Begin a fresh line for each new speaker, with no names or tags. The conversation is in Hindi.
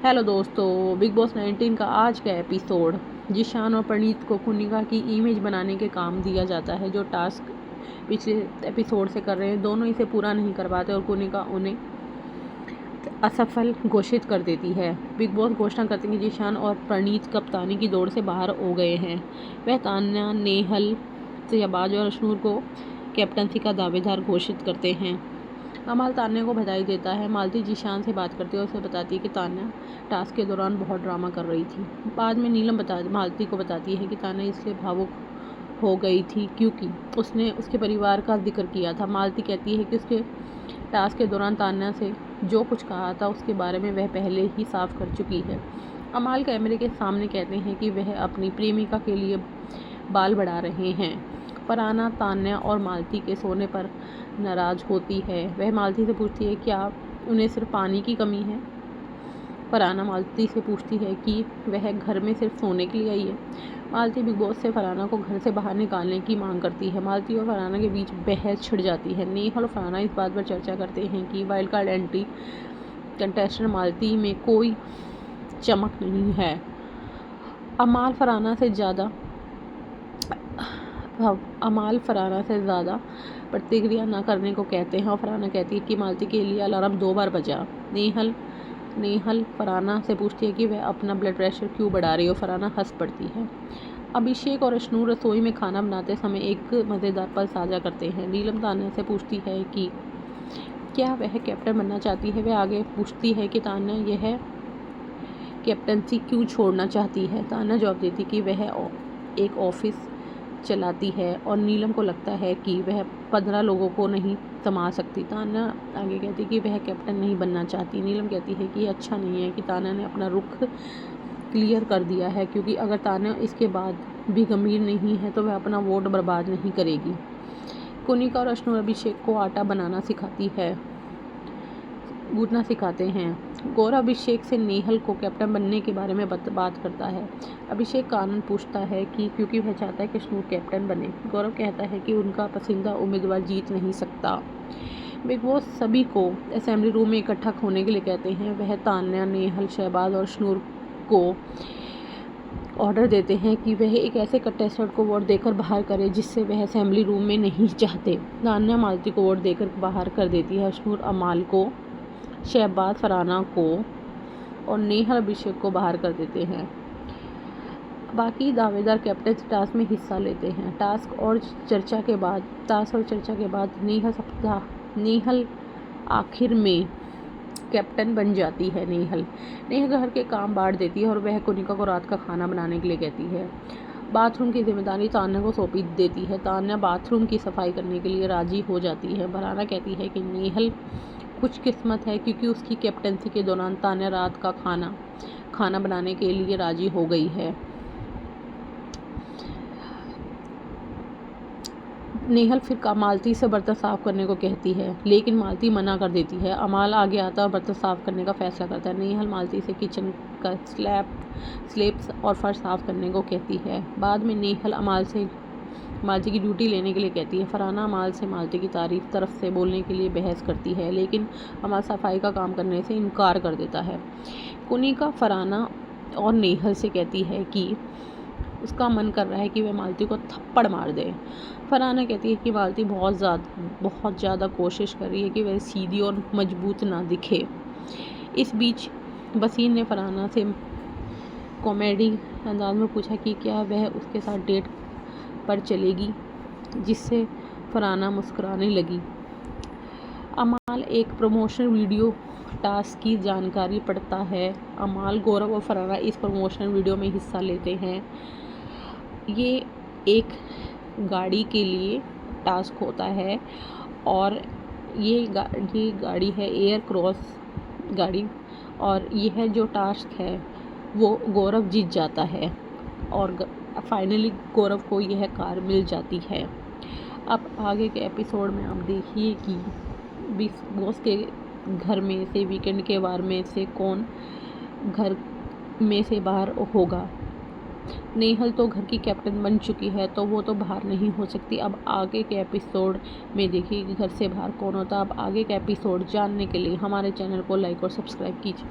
हेलो दोस्तों, बिग बॉस 19 का आज का एपिसोड। जिशान और प्रणीत को कुनिका की इमेज बनाने के काम दिया जाता है। जो टास्क पिछले एपिसोड से कर रहे हैं, दोनों इसे पूरा नहीं कर पाते और कुनिका उन्हें असफल घोषित कर देती है। बिग बॉस घोषणा करते हैं कि जिशान और प्रणीत कप्तानी की दौड़ से बाहर हो गए हैं। वह तान्या, नेहल, शहबाज और अशनूर को कैप्टनसी का दावेदार घोषित करते हैं। अमाल तान्या को बधाई देता है। मालती जिशान से बात करती है और उसे बताती है कि तान्या टास्क के दौरान बहुत ड्रामा कर रही थी। बाद में नीलम मालती को बताती है कि तान्या इसलिए भावुक हो गई थी क्योंकि उसने उसके परिवार का जिक्र किया था। मालती कहती है कि उसके टास्क के दौरान तान्या से जो कुछ कहा था उसके बारे में वह पहले ही साफ कर चुकी है। अमाल कैमरे के सामने कहते हैं कि वह अपनी प्रेमिका के लिए बाल बढ़ा रहे हैं। फरहाना तान्या और मालती के सोने पर नाराज़ होती है। वह मालती से पूछती है क्या उन्हें सिर्फ पानी की कमी है। फरहाना मालती से पूछती है कि वह घर में सिर्फ सोने के लिए आई है। मालती बिग बॉस से फरहाना को घर से बाहर निकालने की मांग करती है। मालती और फरहाना के बीच बहस छिड़ जाती है। नेहल और फरहाना इस बात पर चर्चा करते हैं कि वाइल्ड कार्ड एंट्री कंटेस्टेंट मालती में कोई चमक नहीं है। अमाल फरहाना से ज़्यादा प्रतिक्रिया न करने को कहते हैं और फरहाना कहती है कि मालती के लिए अलार्म 2 बार बजा। नेहल फरहाना से पूछती है कि वह अपना ब्लड प्रेशर क्यों बढ़ा रही है और फरहाना हंस पड़ती है। अभिषेक और अशनूर रसोई में खाना बनाते समय एक मज़ेदार पल साझा करते हैं। नीलम तान्या से पूछती है कि क्या वह कैप्टन बनना चाहती है। वह आगे पूछती है कि तान्या यह कैप्टनसी क्यों छोड़ना चाहती है। तान्या जवाब देती कि वह एक ऑफिस चलाती है और नीलम को लगता है कि वह 15 लोगों को नहीं संभाल सकती। तान्या आगे कहती कि वह कैप्टन नहीं बनना चाहती। नीलम कहती है कि अच्छा नहीं है कि तान्या ने अपना रुख क्लियर कर दिया है, क्योंकि अगर तान्या इसके बाद भी गंभीर नहीं है तो वह अपना वोट बर्बाद नहीं करेगी। कुनिका और अशनूर अभिषेक को आटा बनाना गूंथना सिखाते हैं। गौरव अभिषेक से नेहल को कैप्टन बनने के बारे में बात करता है। अभिषेक कारण पूछता है कि क्योंकि वह चाहता है कि अशनूर कैप्टन बने। गौरव कहता है कि उनका पसंदीदा उम्मीदवार जीत नहीं सकता। बिग बॉस सभी को असेंबली रूम में इकट्ठा होने के लिए कहते हैं। वह तान्या, नेहल, शहबाज और अशनूर को ऑर्डर देते हैं कि वह एक ऐसे कंटेस्टेंट को वोट देकर बाहर करे जिससे वह असेंबली रूम में नहीं चाहते। तान्या मालती को वोट देकर बाहर कर देती है। अशनूर अमाल को, शहबाज फरहाना को और नेहल अभिषेक को बाहर कर देते हैं। बाकी दावेदार कैप्टन टास्क में हिस्सा लेते हैं। टास्क और चर्चा के बाद नेहल आखिर में कैप्टन बन जाती है। नेहल घर के काम बांट देती है और वह कुनिका को रात का खाना बनाने के लिए कहती है। बाथरूम की जिम्मेदारी तान्या को सौंपी देती है। तान्या बाथरूम की सफाई करने के लिए राजी हो जाती है। फरहाना कहती है कि नेहल कुछ किस्मत है क्योंकि उसकी कैप्टनसी के दौरान तान्या रात का खाना बनाने के लिए राजी हो गई है। नेहल फिर मालती से बर्तन साफ करने को कहती है, लेकिन मालती मना कर देती है। अमाल आगे आता है और बर्तन साफ करने का फैसला करता है। नेहल मालती से किचन का स्लैब्स और फर्श साफ करने को कहती है। बाद में नेहल अमाल से मालती की ड्यूटी लेने के लिए कहती है। फरहाना अमाल से मालती की तरफ से बोलने के लिए बहस करती है, लेकिन अमाल सफाई का काम करने से इनकार कर देता है। कुनिका फरहाना और नेहल से कहती है कि उसका मन कर रहा है कि वह मालती को थप्पड़ मार दे। फरहाना कहती है कि मालती बहुत ज़्यादा कोशिश कर रही है कि वह सीधी और मजबूत ना दिखे। इस बीच वसीम ने फरहाना से कॉमेडी अंदाज में पूछा कि क्या वह उसके साथ डेट पर चलेगी, जिससे फरहाना मुस्कुराने लगी। अमाल एक प्रमोशनल वीडियो टास्क की जानकारी पढ़ता है। अमाल, गौरव और फरहाना इस प्रमोशनल वीडियो में हिस्सा लेते हैं। ये एक गाड़ी के लिए टास्क होता है और ये गाड़ी है एयर क्रॉस गाड़ी, और यह जो टास्क है वो गौरव जीत जाता है और फाइनली गौरव को यह कार मिल जाती है। अब आगे के एपिसोड में आप देखिए कि बिग बॉस के घर में से वीकेंड के वार में से कौन घर में से बाहर होगा। नेहल तो घर की कैप्टन बन चुकी है तो वो तो बाहर नहीं हो सकती। अब आगे के एपिसोड में देखिए कि घर से बाहर कौन होता है। अब आगे का एपिसोड जानने के लिए हमारे चैनल को लाइक और सब्सक्राइब कीजिए।